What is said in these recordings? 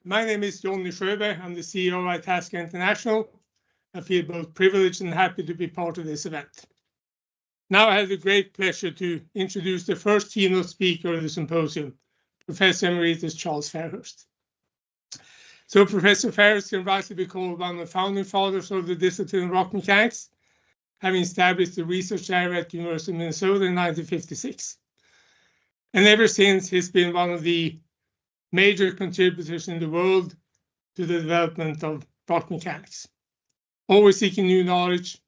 My name is Johnny Sjöberg. I'm the CEO of ITASCA International. I feel both privileged and happy to be part of this event. Now I have the great pleasure to introduce the first keynote speaker of the symposium, Professor Emeritus Charles Fairhurst. So Professor Fairhurst can rightly be called one of the founding fathers of the discipline of rock mechanics, having established the research area at the University of Minnesota in 1956. And ever since, he's been one of the major contributors in the world to the development of rock mechanics, always seeking new knowledge,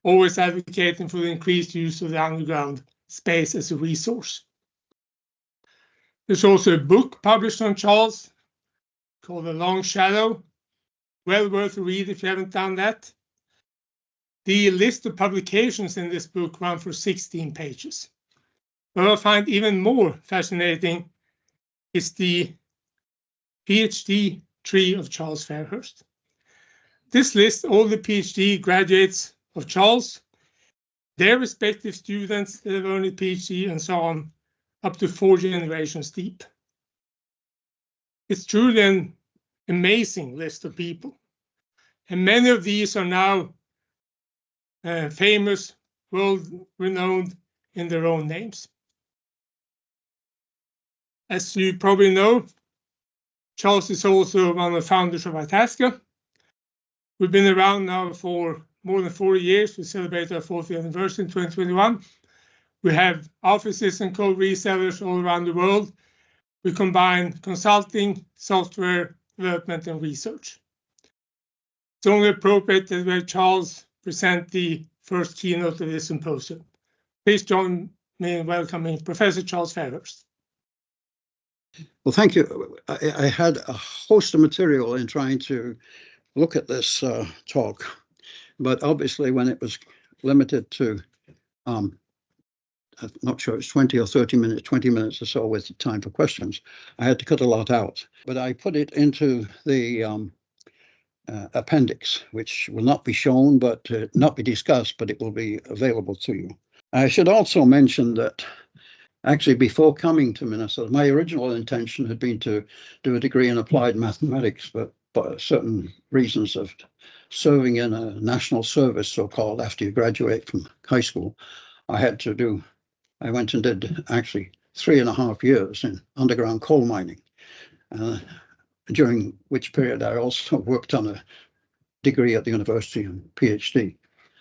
always advocating for the increased use of the underground space as a resource. There's also a book published on Charles called The Long Shadow, well worth a read if you haven't done that. The list of publications in this book run for 16 pages. What I find even more fascinating is the PhD tree of Charles Fairhurst. This lists all the PhD graduates of Charles, their respective students that have earned a PhD, and so on, up to 4 generations deep. It's truly an amazing list of people. And many of these are now famous, world-renowned in their own names. As you probably know, Charles is also one of the founders of ITASCA. We've been around now for more than 40 years. We celebrate our 40th anniversary in 2021. We have offices and co-resellers all around the world. We combine consulting, software development, and research. It's only appropriate that we have Charles present the first keynote of this symposium. Please join me in welcoming Professor Charles Fairhurst. Well, thank you. I had a host of material in trying to look at this talk, but obviously when it was limited to, I'm not sure it's 20 or 30 minutes, 20 minutes or so with time for questions, I had to cut a lot out. But I put it into the appendix, which will not be shown, but not be discussed, but it will be available to you. I should also mention that actually, before coming to Minnesota, my original intention had been to do a degree in applied mathematics, but certain reasons of serving in a national service, so-called, after you graduate from high school, I went and did actually 3.5 years in underground coal mining, during which period I also worked on a degree at the university and PhD.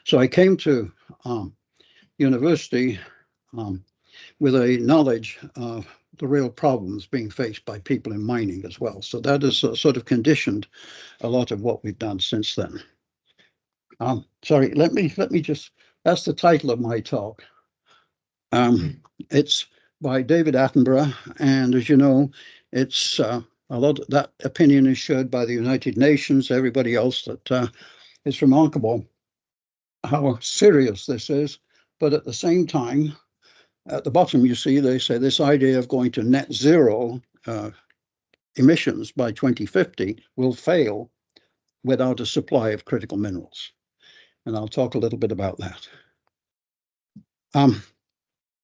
So I came to university with a knowledge of the real problems being faced by people in mining as well. So that has sort of conditioned a lot of what we've done since then. Sorry, let me just, that's the title of my talk. It's by David Attenborough, and as you know, it's a lot of that opinion is shared by the United Nations, everybody else, that it's remarkable how serious this is, but at the same time, at the bottom, you see, they say this idea of going to net zero emissions by 2050 will fail without a supply of critical minerals. And I'll talk a little bit about that.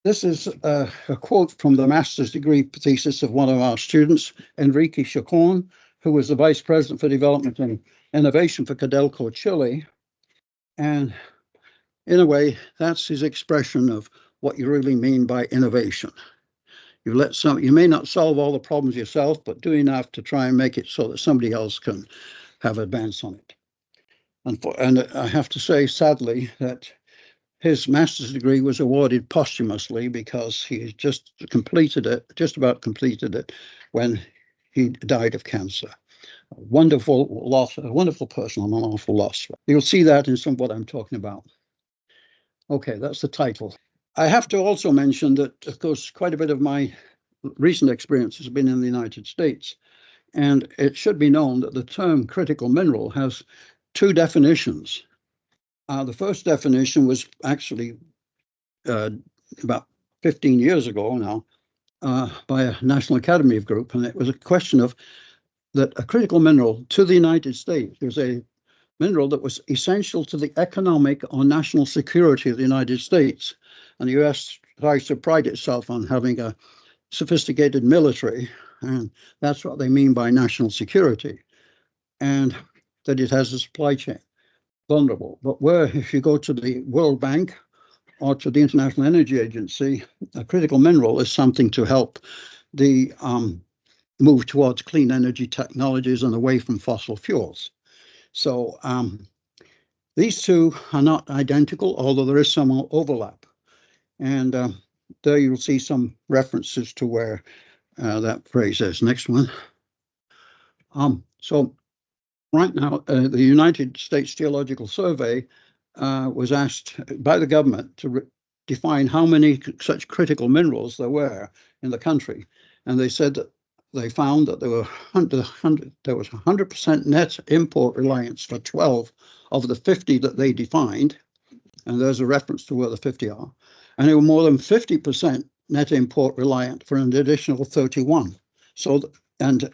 This is a quote from the master's degree thesis of one of our students, Enrique Chacon, who was the vice president for development and innovation for Codelco Chile. And in a way, that's his expression of what you really mean by innovation. You may not solve all the problems yourself, but do enough to try and make it so that somebody else can have advance on it. And I have to say, sadly, that his master's degree was awarded posthumously because he just about completed it when he died of cancer. A wonderful loss, a wonderful person, and an awful loss. You'll see that in some of what I'm talking about. Okay, that's the title. I have to also mention that, of course, quite a bit of my recent experience has been in the United States, and it should be known that the term critical mineral has 2 definitions. The first definition was actually about 15 years ago now by a National Academy of Group, and it was a question of that a critical mineral to the United States was a mineral that was essential to the economic or national security of the United States. And the US tries to pride itself on having a sophisticated military And that's what they mean by national security, and that it has a supply chain vulnerable. But where, if you go to the World Bank or to the International Energy Agency, a critical mineral is something to help the move towards clean energy technologies and away from fossil fuels. So these two are not identical, although there is some overlap. And there you'll see some references to where that phrase is. Next one. So right now, the United States Geological Survey was asked by the government to define how many such critical minerals there were in the country. And they said that they found that there was 100% net import reliance for 12 of the 50 that they defined. And there's a reference to where the 50 are. And they were more than 50% net import reliant for an additional 31. So, and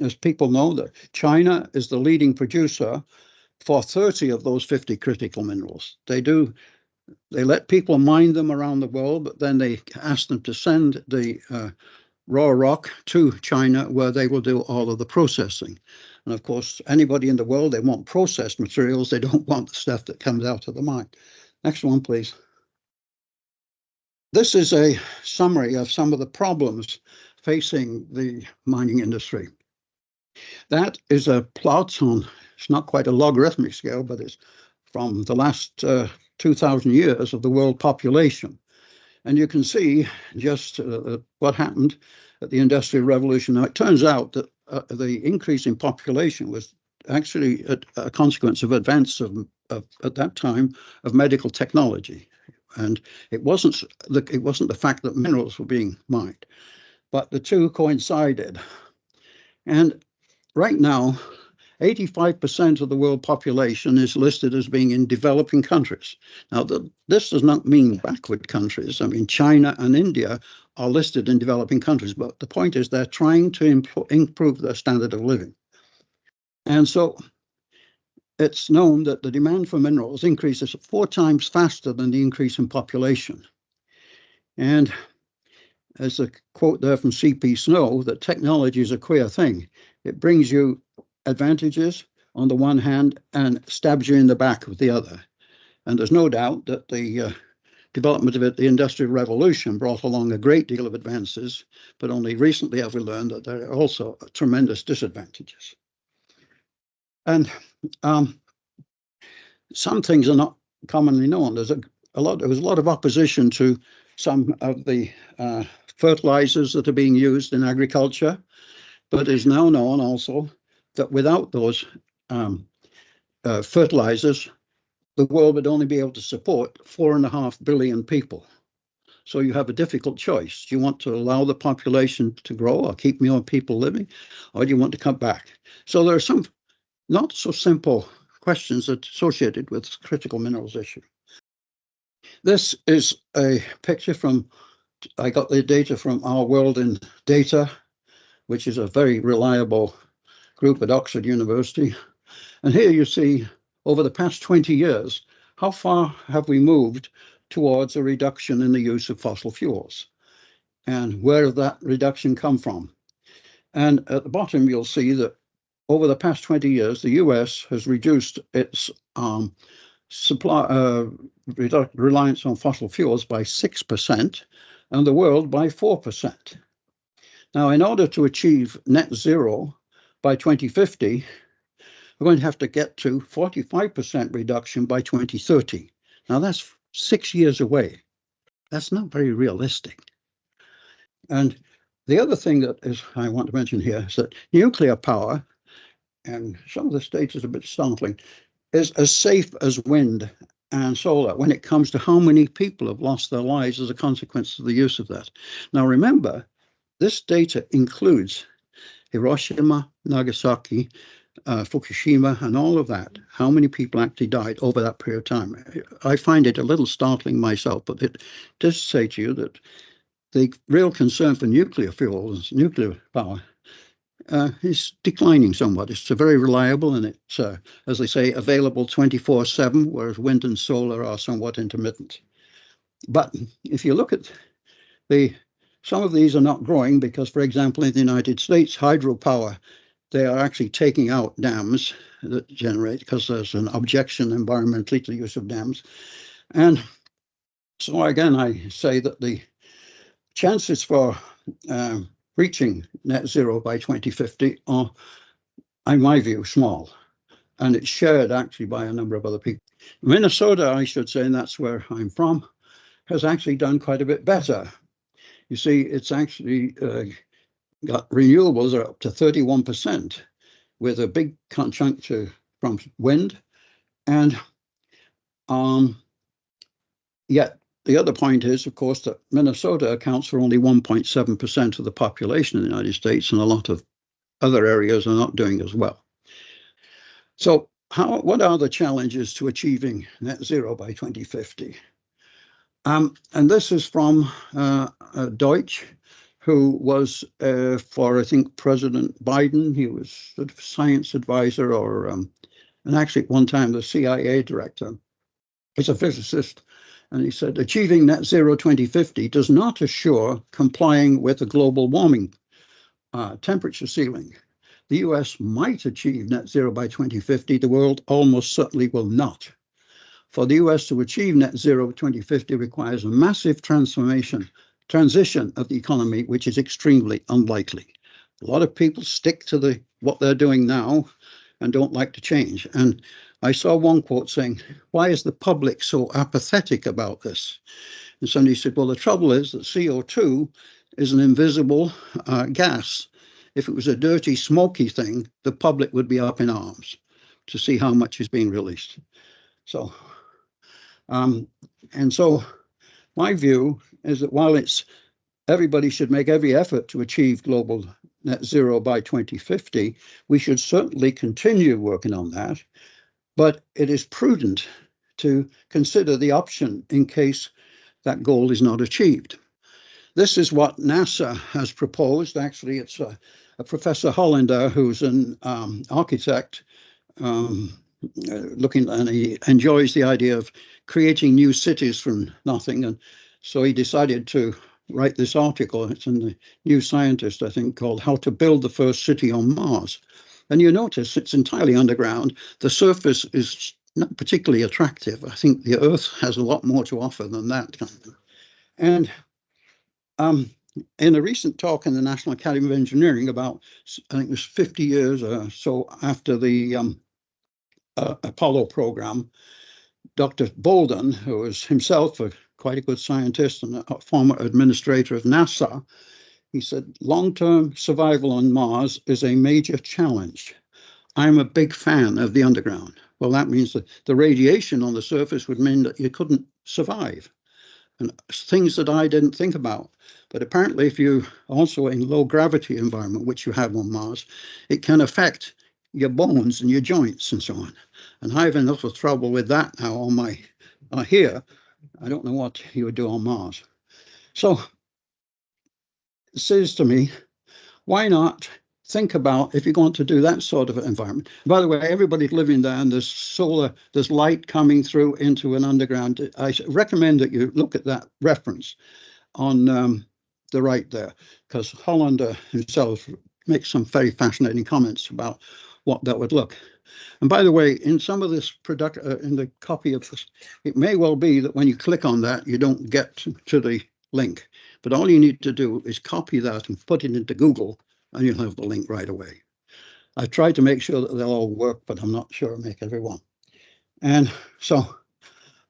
as people know, that China is the leading producer for 30 of those 50 critical minerals. They let people mine them around the world, but then they ask them to send the raw rock to China, where they will do all of the processing. And of course, anybody in the world, they want processed materials. They don't want the stuff that comes out of the mine. Next one, please. This is a summary of some of the problems facing the mining industry. That is a plot on, it's not quite a logarithmic scale, but it's from the last 2,000 years of the world population. And you can see just what happened at the Industrial Revolution. Now, it turns out that the increase in population was actually a consequence of advance at that time of medical technology. And it wasn't the fact that minerals were being mined, but the two coincided. And right now, 85% of the world population is listed as being in developing countries. Now, this does not mean backward countries. I mean, China and India are listed in developing countries, but the point is they're trying to improve their standard of living. And so it's known that the demand for minerals increases 4 times faster than the increase in population. And as a quote there from C.P. Snow, that technology is a queer thing. It brings you advantages on the one hand and stabs you in the back with the other. And there's no doubt that the development of the Industrial Revolution brought along a great deal of advances, but only recently have we learned that there are also tremendous disadvantages. And some things are not commonly known. There was a lot of opposition to some of the fertilizers that are being used in agriculture, but it is now known also that without those fertilizers, the world would only be able to support 4.5 billion people. So you have a difficult choice. Do you want to allow the population to grow or keep more people living, or do you want to cut back? So there are some not so simple questions associated with the critical minerals issue. This is a picture I got the data from Our World in Data, which is a very reliable group at Oxford University. And here you see, over the past 20 years, how far have we moved towards a reduction in the use of fossil fuels? And where did that reduction come from? And at the bottom, you'll see that over the past 20 years, the US has reduced its reliance on fossil fuels by 6%, and the world by 4%. Now, in order to achieve net zero by 2050, we're going to have to get to 45% reduction by 2030. Now, that's 6 years away. That's not very realistic. And the other thing that I want to mention here is that nuclear power, and some of the states is a bit startling, is as safe as wind and solar when it comes to how many people have lost their lives as a consequence of the use of that. Now, remember, this data includes Hiroshima, Nagasaki, Fukushima, and all of that. How many people actually died over that period of time? I find it a little startling myself, but it does say to you that the real concern for nuclear fuels, nuclear power, is declining somewhat. It's very reliable, and it's, as they say, available 24/7, whereas wind and solar are somewhat intermittent. But if you look at the Some of these are not growing because, for example, in the United States, hydropower, they are actually taking out dams that generate, because there's an objection environmentally to the use of dams. And so again, I say that the chances for reaching net zero by 2050 are, in my view, small. And it's shared actually by a number of other people. Minnesota, I should say, and that's where I'm from, has actually done quite a bit better. You see, it's actually got renewables are up to 31%, with a big chunk from wind. And yet the other point is, of course, that Minnesota accounts for only 1.7% of the population in the United States, and a lot of other areas are not doing as well. So what are the challenges to achieving net zero by 2050? And this is from Deutsch, who was for, I think, President Biden. He was sort of science advisor, and actually at one time the CIA director. He's a physicist, and he said, achieving net zero 2050 does not assure complying with the global warming temperature ceiling. The US might achieve net zero by 2050. The world almost certainly will not. For the US to achieve net zero 2050 requires a massive transition of the economy, which is extremely unlikely. A lot of people stick to what they're doing now and don't like to change. And I saw one quote saying, why is the public so apathetic about this? And somebody said, well, the trouble is that CO2 is an invisible gas. If it was a dirty, smoky thing, the public would be up in arms to see how much is being released. So, and so my view is that while everybody should make every effort to achieve global net zero by 2050, we should certainly continue working on that. But it is prudent to consider the option in case that goal is not achieved. This is what NASA has proposed. Actually, it's a Professor Hollander, who's an architect, and he enjoys the idea of creating new cities from nothing. And so he decided to write this article. It's in the New Scientist, I think, called How to Build the First City on Mars. And you notice it's entirely underground. The surface is not particularly attractive. I think the Earth has a lot more to offer than that kind of thing. And in a recent talk in the National Academy of Engineering about, I think it was 50 years or so after the Apollo program, Dr. Bolden, who was himself quite a good scientist and a former administrator of NASA, he said, long-term survival on Mars is a major challenge. I'm a big fan of the underground. Well, that means that the radiation on the surface would mean that you couldn't survive. And things that I didn't think about. But apparently, if you also in low gravity environment, which you have on Mars, it can affect your bones and your joints and so on. And I have enough of trouble with that now on my here. I don't know what you would do on Mars. So it says to me, why not think about if you're going to do that sort of environment? By the way, everybody's living there and there's light coming through into an underground. I recommend that you look at that reference on the right there, because Hollander himself makes some very fascinating comments about what that would look. And by the way, in some of this product, in the copy of this, it may well be that when you click on that, you don't get to the link. But all you need to do is copy that and put it into Google, and you'll have the link right away. I've tried to make sure that they'll all work, but I'm not sure I'll make everyone. And so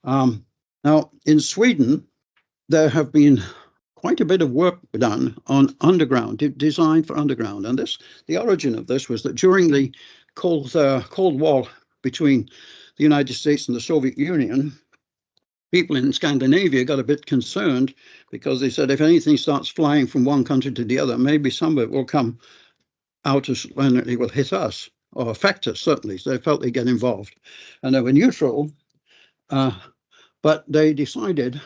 now in Sweden, there have been quite a bit of work done on underground, design for underground. And the origin of this was that during the Cold War between the United States and the Soviet Union, people in Scandinavia got a bit concerned because they said if anything starts flying from one country to the other, maybe some of it will come out and it will hit us or affect us, certainly. So they felt they'd get involved. And they were neutral, but they decided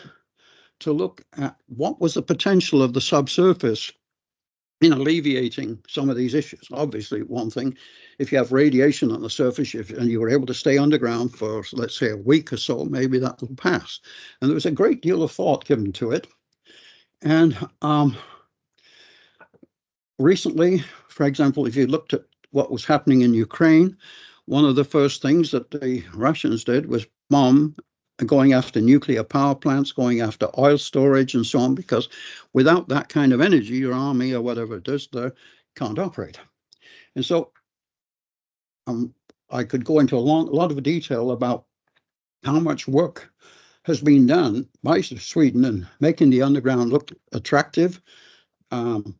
to look at what was the potential of the subsurface in alleviating some of these issues. Obviously, one thing, if you have radiation on the surface and you were able to stay underground for, let's say, a week or so, maybe that will pass. And there was a great deal of thought given to it. And recently, for example, if you looked at what was happening in Ukraine, one of the first things that the Russians did was bomb going after nuclear power plants, going after oil storage and so on, because without that kind of energy, your army or whatever it is there can't operate. And so I could go into a lot of detail about how much work has been done by Sweden in making the underground look attractive. And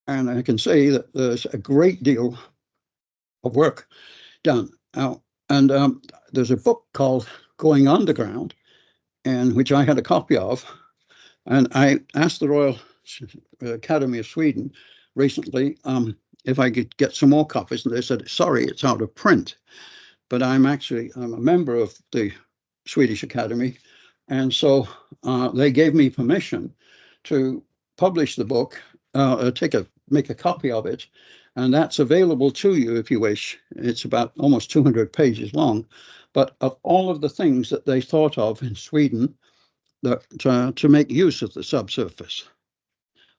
I can say that there's a great deal of work done. And there's a book called Going Underground, and which I had a copy of. And I asked the Royal Academy of Sweden recently if I could get some more copies, and they said, sorry, it's out of print. But I'm a member of the Swedish Academy, and so they gave me permission to publish the book, make a copy of it, and that's available to you if you wish. It's about almost 200 pages long, but of all of the things that they thought of in Sweden that to make use of the subsurface.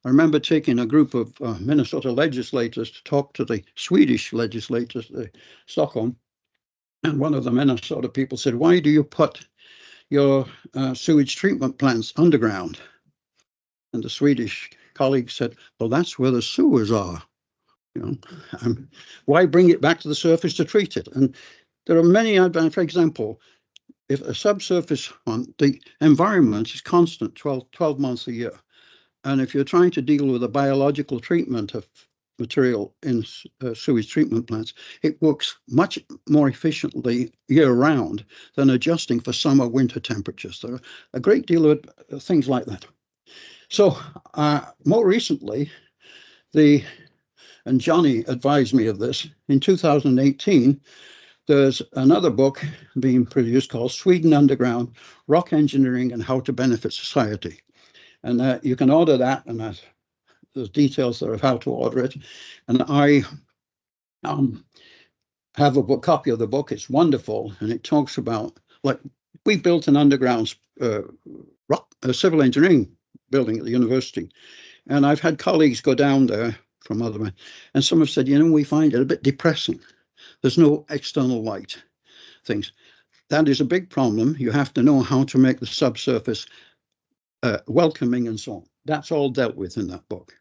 I remember taking a group of Minnesota legislators to talk to the Swedish legislators, Stockholm, and one of the Minnesota people said, why do you put your sewage treatment plants underground? And the Swedish colleague said, well, that's where the sewers are. Why bring it back to the surface to treat it? And there are many advantages. For example, if a subsurface one, the environment is constant 12 months a year. And if you're trying to deal with a biological treatment of material in sewage treatment plants, it works much more efficiently year-round than adjusting for summer, winter temperatures. There are a great deal of things like that. So more recently, and Johnny advised me of this, in 2018, there's another book being produced called Sweden Underground, Rock Engineering and How to Benefit Society. And you can order that, and there's details there of how to order it. And I have a copy of the book. It's wonderful, and it talks about, like, we built an underground civil engineering building at the university. And I've had colleagues go down there from other men, and some have said, we find it a bit depressing. There's no external light things. That is a big problem. You have to know how to make the subsurface welcoming and so on. That's all dealt with in that book.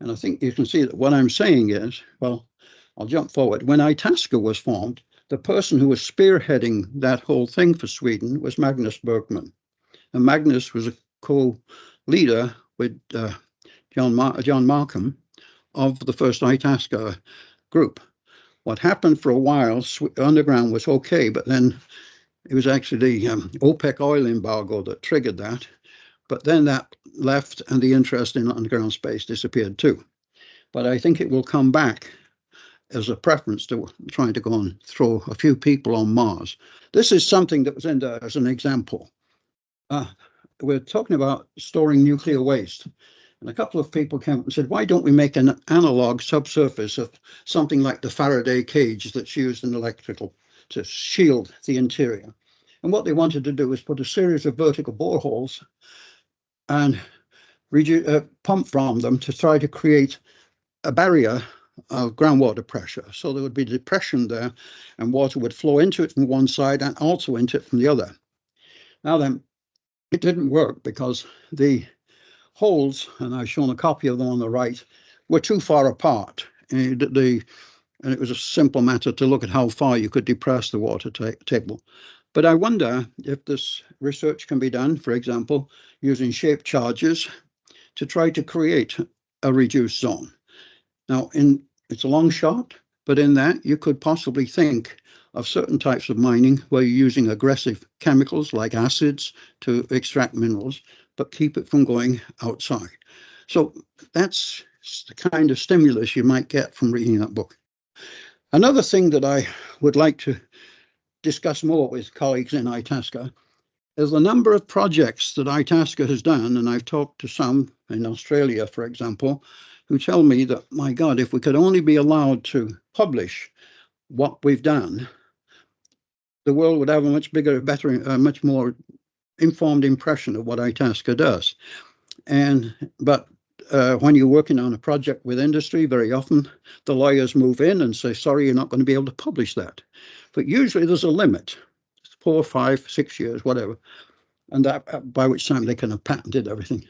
And I think you can see that what I'm saying is, well, I'll jump forward. When ITASCA was formed, the person who was spearheading that whole thing for Sweden was Magnus Bergman. And Magnus was a co-leader with John Markham of the first ITASCA group. What happened for a while, underground was okay, but then it was actually the OPEC oil embargo that triggered that. But then that left, and the interest in underground space disappeared too. But I think it will come back as a preference to trying to go and throw a few people on Mars. This is something that was in there as an example. We're talking about storing nuclear waste. And a couple of people came up and said, why don't we make an analog subsurface of something like the Faraday cage that's used in electrical to shield the interior? And what they wanted to do was put a series of vertical boreholes and pump from them to try to create a barrier of groundwater pressure. So there would be depression there, and water would flow into it from one side and also into it from the other. Now then, it didn't work because the holes, and I've shown a copy of them on the right, were too far apart. And it was a simple matter to look at how far you could depress the water table. But I wonder if this research can be done, for example, using shaped charges to try to create a reduced zone. Now, it's a long shot, but in that you could possibly think of certain types of mining where you're using aggressive chemicals like acids to extract minerals, but keep it from going outside. So that's the kind of stimulus you might get from reading that book. Another thing that I would like to discuss more with colleagues in ITASCA is the number of projects that ITASCA has done, and I've talked to some in Australia, for example, who tell me that, my God, if we could only be allowed to publish what we've done, the world would have a much bigger, better, much more informed impression of what ITASCA does. But when you're working on a project with industry, very often the lawyers move in and say, sorry, you're not going to be able to publish that. But usually there's a limit, 4, 5, 6 years, whatever. And that, by which time they can have patented everything.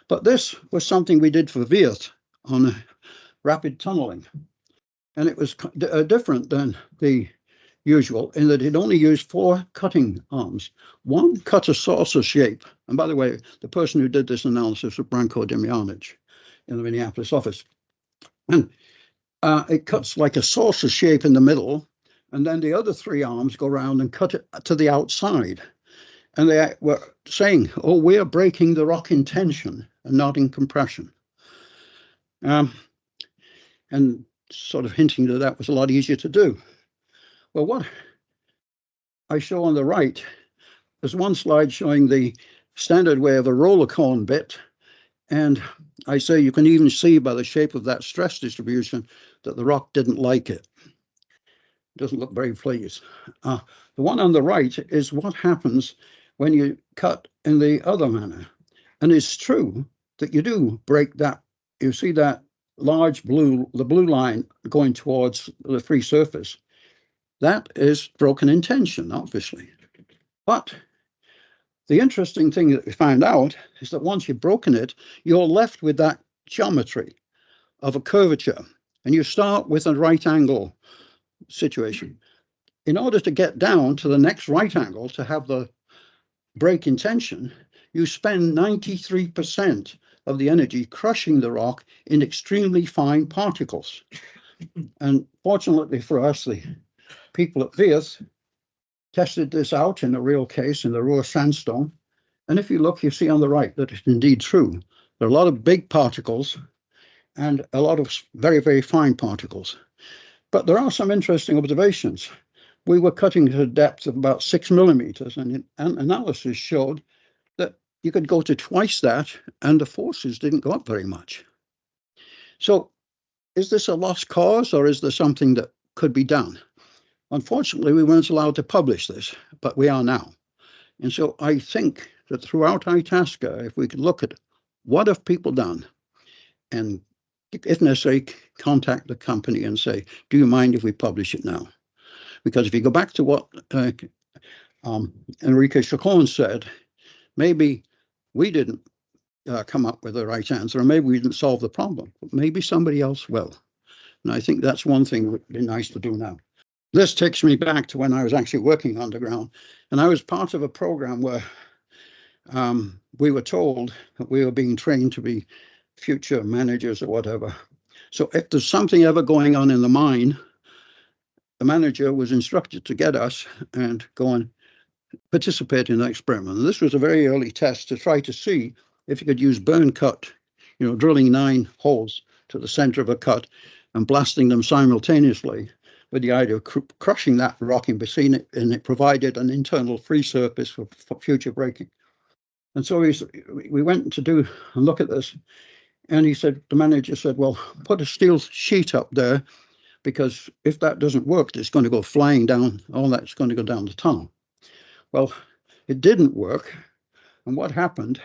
But this was something we did for Vieth on rapid tunneling. And it was different than the usual in that it only used 4 cutting arms. One cut a saucer shape. And by the way, the person who did this analysis was Branko Demjanic in the Minneapolis office. And it cuts like a saucer shape in the middle. And then the other 3 arms go around and cut it to the outside. And they were saying, oh, we're breaking the rock in tension and not in compression. And sort of hinting that that was a lot easier to do. Well, what I show on the right, there's one slide showing the standard way of a roller cone bit. And I say you can even see by the shape of that stress distribution that the rock didn't like it. It doesn't look very pleased. The one on the right is what happens when you cut in the other manner. And it's true that you do break that. You see that large blue, the blue line going towards the free surface. That is broken in tension, obviously. But the interesting thing that we found out is that once you've broken it, you're left with that geometry of a curvature. And you start with a right angle situation. In order to get down to the next right angle to have the break in tension, you spend 93% of the energy crushing the rock in extremely fine particles. And fortunately for us, the people at Vieth tested this out in a real case in the Ruhr sandstone. And if you look, you see on the right that it's indeed true. There are a lot of big particles and a lot of very, very fine particles. But there are some interesting observations. We were cutting to a depth of about 6 millimeters, and analysis showed that you could go to twice that, and the forces didn't go up very much. So is this a lost cause, or is there something that could be done? Unfortunately, we weren't allowed to publish this, but we are now. And so I think that throughout ITASCA, if we could look at what have people done, and if necessary, contact the company and say, do you mind if we publish it now? Because if you go back to what Enrique Chacon said, maybe we didn't come up with the right answer, or maybe we didn't solve the problem, but maybe somebody else will. And I think that's one thing that would be nice to do now. This takes me back to when I was actually working underground, and I was part of a program where we were told that we were being trained to be future managers or whatever. So if there's something ever going on in the mine, the manager was instructed to get us and go and participate in the experiment. And this was a very early test to try to see if you could use burn cut, drilling 9 holes to the center of a cut and blasting them simultaneously, with the idea of crushing that rock in between it, and it provided an internal free surface for future breaking. And so we went to do and look at this, and the manager said, well, put a steel sheet up there, because if that doesn't work, it's going to go flying down, all that's going to go down the tunnel. Well, it didn't work. And what happened?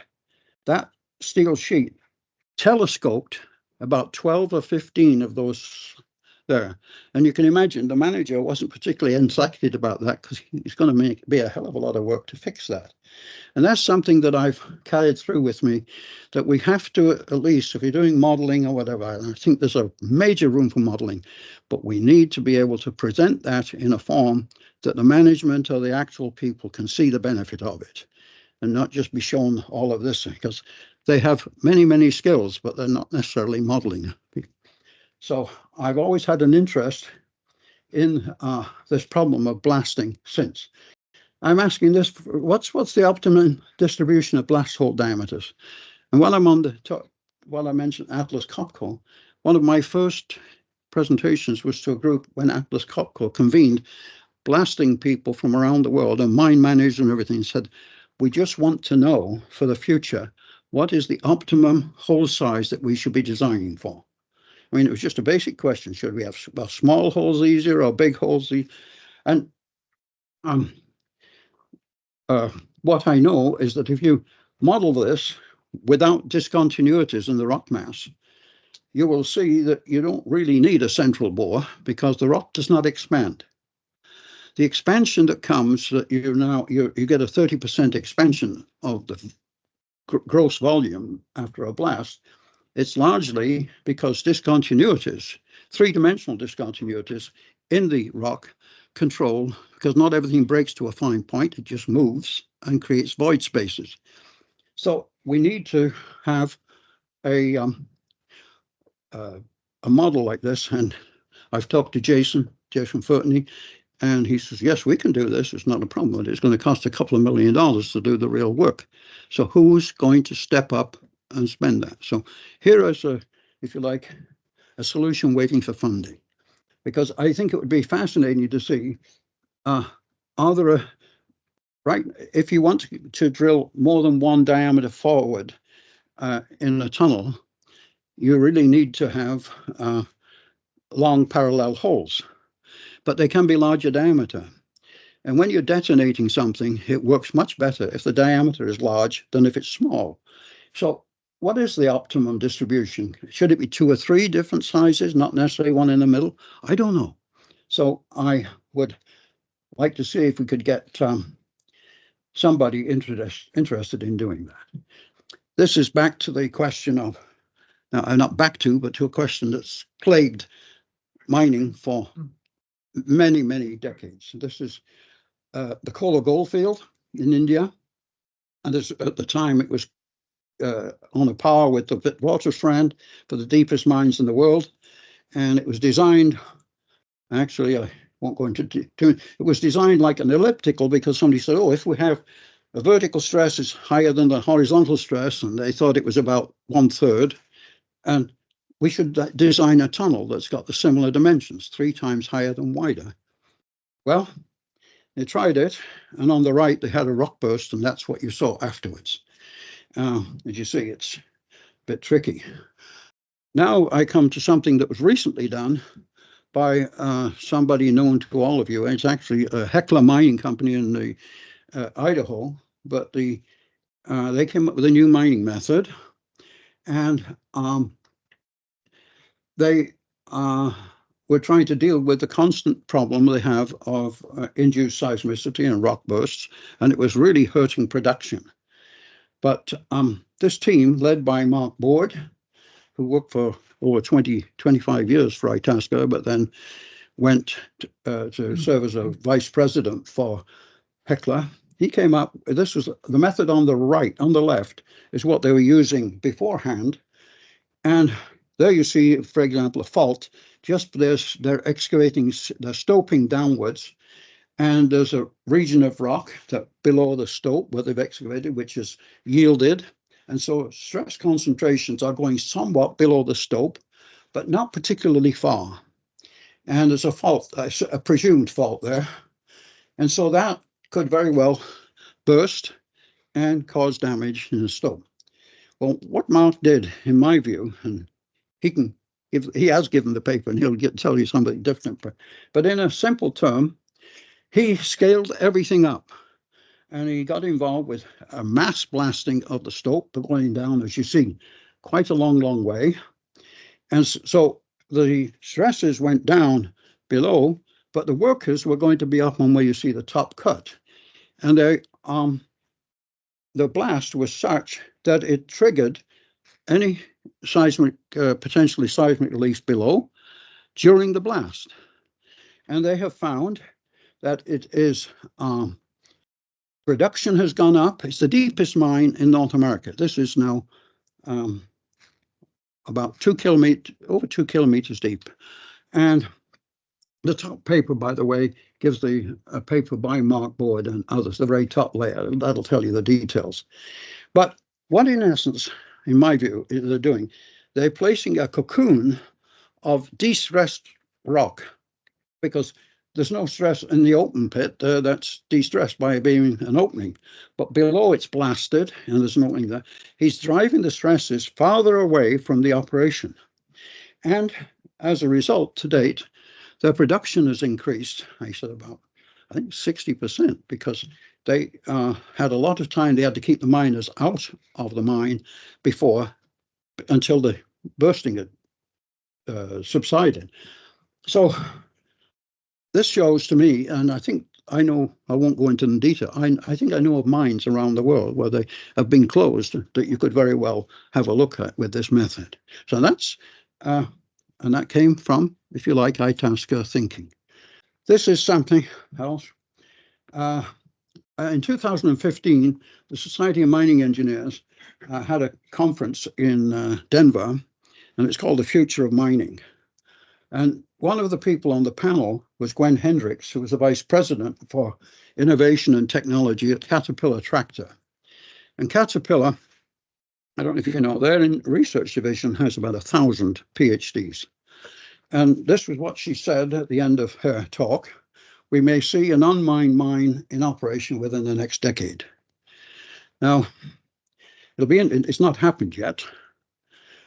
That steel sheet telescoped about 12 or 15 of those there. And you can imagine the manager wasn't particularly excited about that, because it's going to be a hell of a lot of work to fix that. And that's something that I've carried through with me, that we have to, at least if you're doing modeling or whatever, and I think there's a major room for modeling, but we need to be able to present that in a form that the management or the actual people can see the benefit of it, and not just be shown all of this, because they have many, many skills, but they're not necessarily modeling. So I've always had an interest in this problem of blasting since. I'm asking this, what's the optimum distribution of blast hole diameters? And while I'm on the top, while I mentioned Atlas Copco, one of my first presentations was to a group when Atlas Copco convened, blasting people from around the world, and mine managers and everything, said, we just want to know for the future, what is the optimum hole size that we should be designing for? I mean, it was just a basic question. Should we have small holes easier or big holes easier? And what I know is that if you model this without discontinuities in the rock mass, you will see that you don't really need a central bore because the rock does not expand. The expansion that comes, that you get a 30% expansion of the gross volume after a blast. It's largely because discontinuities, three-dimensional discontinuities in the rock control, because not everything breaks to a fine point, it just moves and creates void spaces. So we need to have a model like this, and I've talked to Jason Furtney, and he says, yes, we can do this. It's not a problem, but it's going to cost a couple of $1 million to do the real work. So who's going to step up and spend that? So here is if you like, a solution waiting for funding, because I think it would be fascinating to see, if you want to drill more than one diameter forward in a tunnel, you really need to have long parallel holes, but they can be larger diameter. And when you're detonating something, it works much better if the diameter is large than if it's small. So what is the optimum distribution? Should it be 2 or 3 different sizes, not necessarily one in the middle? I don't know. So I would like to see if we could get somebody interested in doing that. This is back to the question of, not back to, but to a question that's plagued mining for many, many decades. This is the Kola gold field in India. And at the time, it was on a par with the Witwatersrand for the deepest mines in the world. And it was designed, actually, I won't go into it was designed like an elliptical, because somebody said, oh, if we have a vertical stress is higher than the horizontal stress, and they thought it was about 1/3, and we should design a tunnel that's got the similar dimensions, 3 times higher than wider. Well, they tried it, and on the right, they had a rock burst, and that's what you saw afterwards. As you see, it's a bit tricky. Now I come to something that was recently done by somebody known to all of you. It's actually a Hecla mining company in the Idaho, but they came up with a new mining method, and they were trying to deal with the constant problem they have of induced seismicity and rock bursts, and it was really hurting production. But this team, led by Mark Board, who worked for over 25 years for ITASCA, but then went to serve as a vice president for Hecla, he came up, this was the method on the right, on the left, is what they were using beforehand. And there you see, for example, a fault. Just they're excavating, they're stoping downwards, and there's a region of rock that below the stope where they've excavated, which is yielded. And so stress concentrations are going somewhat below the stope, but not particularly far. And there's a fault, a presumed fault there. And so that could very well burst and cause damage in the stope. Well, what Mark did, in my view, and he has given the paper, and he'll tell you something different, but in a simple term, he scaled everything up, and he got involved with a mass blasting of the stope, going down, as you see, quite a long way. And so the stresses went down below, but the workers were going to be up on where you see the top cut. And the blast was such that it triggered any potentially seismic release below during the blast. And they have found that it is, production has gone up. It's the deepest mine in North America. This is now about over 2 kilometers deep. And the top paper, by the way, gives a paper by Mark Board and others, the very top layer, and that'll tell you the details. But what, in essence, in my view, they're doing, they're placing a cocoon of de-stressed rock, because there's no stress in the open pit that's de-stressed by being an opening. But below it's blasted, and there's an opening there. He's driving the stresses farther away from the operation. And as a result, to date, their production has increased, I said about, I think 60%, because they had a lot of time. They had to keep the miners out of the mine until the bursting had subsided. So this shows to me, and I think I know, I won't go into the detail. I think I know of mines around the world where they have been closed that you could very well have a look at with this method. So that's, and that came from, if you like, ITASCA thinking. This is something else. In 2015, the Society of Mining Engineers had a conference in Denver, and it's called The Future of Mining. And one of the people on the panel was Gwen Hendricks, who was the vice president for innovation and technology at Caterpillar Tractor. And Caterpillar, I don't know if you know, their research division has about 1,000 PhDs. And this was what she said at the end of her talk. We may see an unmined mine in operation within the next decade. Now, it's not happened yet,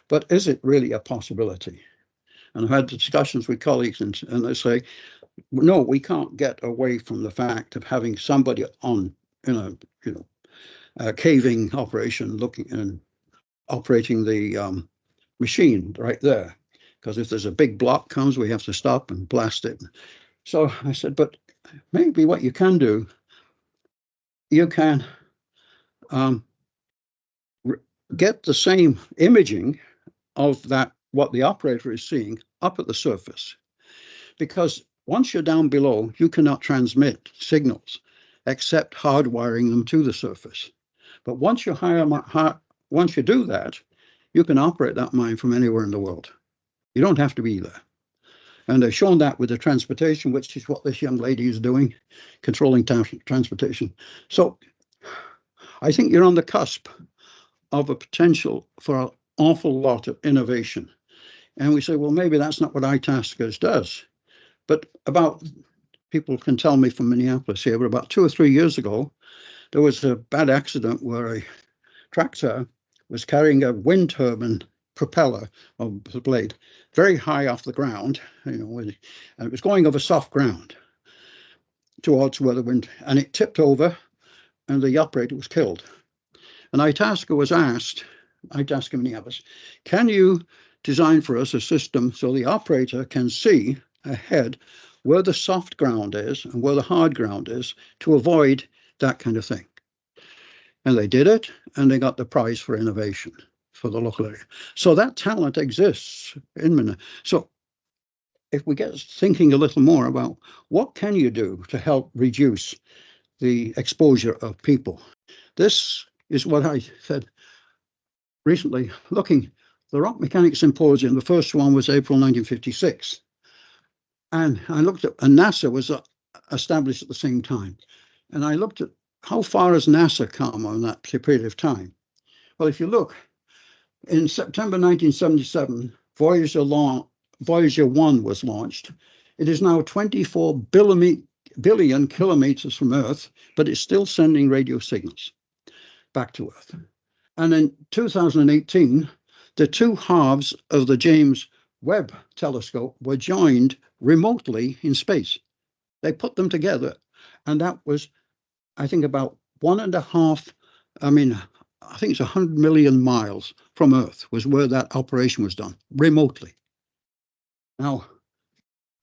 but is it really a possibility? And I've had discussions with colleagues, and they say, no, we can't get away from the fact of having somebody on in a caving operation looking and operating the machine right there. Because if there's a big block comes, we have to stop and blast it. So I said, but maybe what you can do, you can get the same imaging of that, what the operator is seeing up at the surface. Because once you're down below, you cannot transmit signals except hardwiring them to the surface. But once you do that, you can operate that mine from anywhere in the world. You don't have to be there. And they've shown that with the transportation, which is what this young lady is doing, controlling transportation. So I think you're on the cusp of a potential for an awful lot of innovation. And we say, well, maybe that's not what ITASCA does. But people can tell me from Minneapolis here, but about 2 or 3 years ago, there was a bad accident where a tractor was carrying a wind turbine propeller of the blade very high off the ground, and it was going over soft ground towards where the wind, and it tipped over, and the operator was killed. And ITASCA was asked, ITASCA Minneapolis, can you design for us a system so the operator can see ahead where the soft ground is and where the hard ground is to avoid that kind of thing? And they did it, and they got the prize for innovation for the local area. So that talent exists in Minnesota. So if we get thinking a little more about what can you do to help reduce the exposure of people, this is what I said recently, looking, the Rock Mechanics Symposium, the first one was April 1956. And I looked at, and NASA was established at the same time. And I looked at how far has NASA come on that period of time. Well, if you look, in September 1977, Voyager 1 was launched. It is now 24 billion kilometers from Earth, but it's still sending radio signals back to Earth. And in 2018, the two halves of the James Webb telescope were joined remotely in space. They put them together, and that was, I think, about 1.5, I think it's 100 million miles from Earth was where that operation was done, remotely. Now,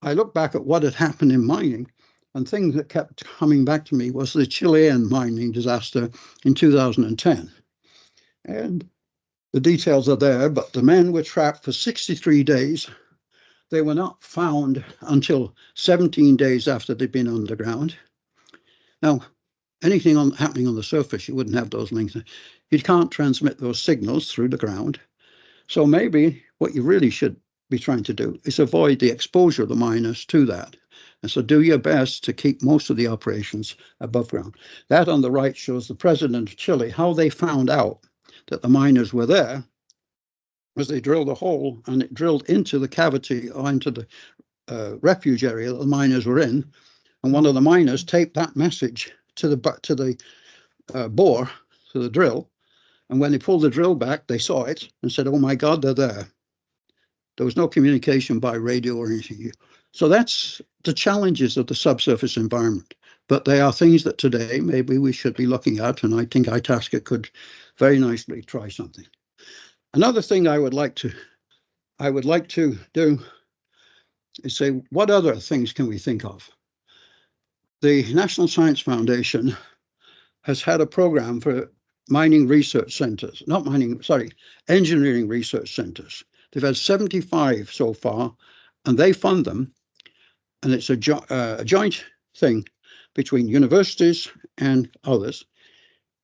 I look back at what had happened in mining, and things that kept coming back to me was the Chilean mining disaster in 2010. And the details are there, but the men were trapped for 63 days. They were not found until 17 days after they'd been underground. Now, anything happening on the surface, you wouldn't have those links. You can't transmit those signals through the ground. So maybe what you really should be trying to do is avoid the exposure of the miners to that. And so do your best to keep most of the operations above ground. That on the right shows the president of Chile, how they found out that the miners were there was they drilled a hole, and it drilled into the cavity or into the refuge area that the miners were in. And one of the miners taped that message to the bore, to the drill. And when they pulled the drill back, they saw it and said, oh my God, they're there. There was no communication by radio or anything. So that's the challenges of the subsurface environment. but they are things that today maybe we should be looking at, and I think ITASCA could very nicely try something. Another thing I would like to do is say, what other things can we think of? The National Science Foundation has had a program for engineering research centers. They've had 75 so far, and they fund them, and it's a joint thing between universities and others,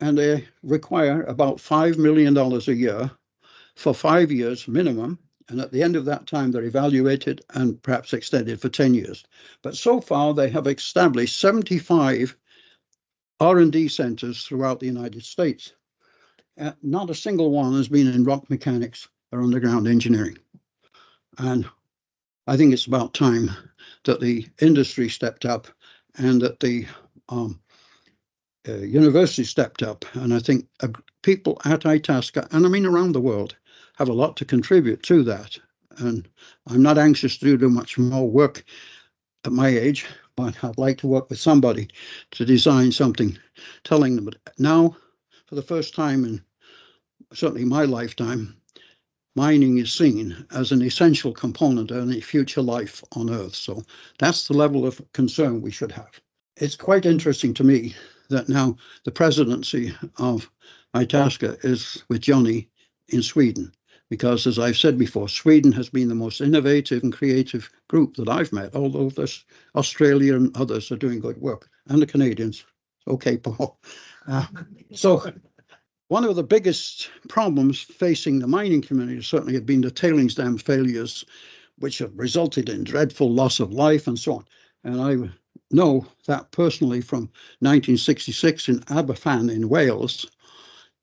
and they require about $5 million a year for 5 years minimum, and at the end of that time they're evaluated and perhaps extended for 10 years. But so far they have established 75 R&D centers throughout the United States. Not a single one has been in rock mechanics or underground engineering. And I think it's about time that the industry stepped up and that the university stepped up. And I think people at ITASCA, and I mean around the world, have a lot to contribute to that. And I'm not anxious to do much more work at my age, but I'd like to work with somebody to design something, telling them. But now, for the first time in certainly my lifetime, mining is seen as an essential component of any future life on Earth. So that's the level of concern we should have. It's quite interesting to me that now the presidency of ITASCA is with Johnny in Sweden, because as I've said before, Sweden has been the most innovative and creative group that I've met, although there's Australia and others are doing good work, and the Canadians. Okay, Paul. So one of the biggest problems facing the mining community certainly have been the tailings dam failures, which have resulted in dreadful loss of life and so on. And I know that personally from 1966 in Aberfan in Wales.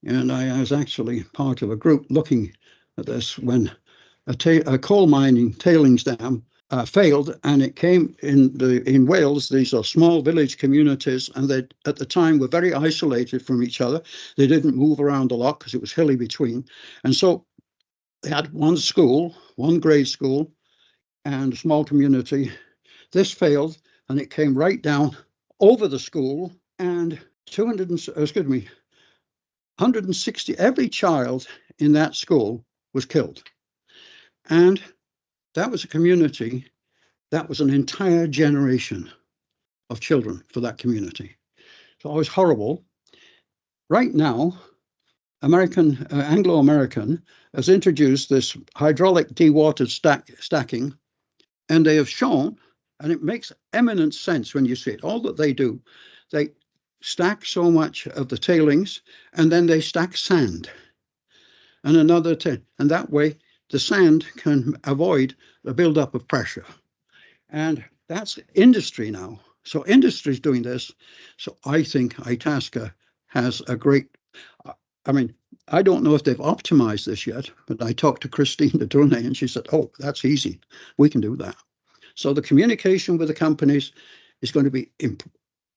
And I was actually part of a group looking at this when a coal mining tailings dam failed, and it came in Wales. These are small village communities, and they at the time were very isolated from each other. They didn't move around a lot because it was hilly between, and so they had one school, one grade school, and a small community. This failed, and it came right down over the school, and 160, every child in that school was killed. And that was a community, that was an entire generation of children for that community. So it was horrible. Right now, Anglo-American has introduced this hydraulic dewatered stacking, and they have shown, and it makes eminent sense when you see it, all that they do, they stack so much of the tailings, and then they stack sand and and that way the sand can avoid the buildup of pressure. And that's industry now. So industry is doing this. So I think ITASCA has a great, I mean, I don't know if they've optimized this yet, but I talked to Christine de Tournay and she said, oh, that's easy. We can do that. So the communication with the companies is going to be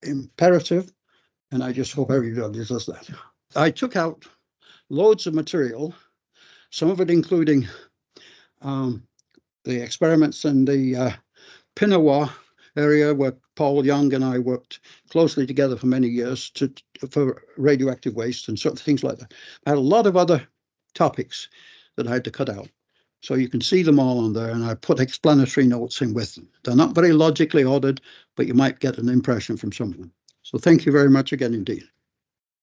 imperative. And I just hope everybody does that. I took out loads of material, some of it including the experiments in the Pinawa area where Paul Young and I worked closely together for many years for radioactive waste and sort of things like that. I had a lot of other topics that I had to cut out. So you can see them all on there, and I put explanatory notes in with them. They're not very logically ordered, but you might get an impression from some of them. So thank you very much again indeed.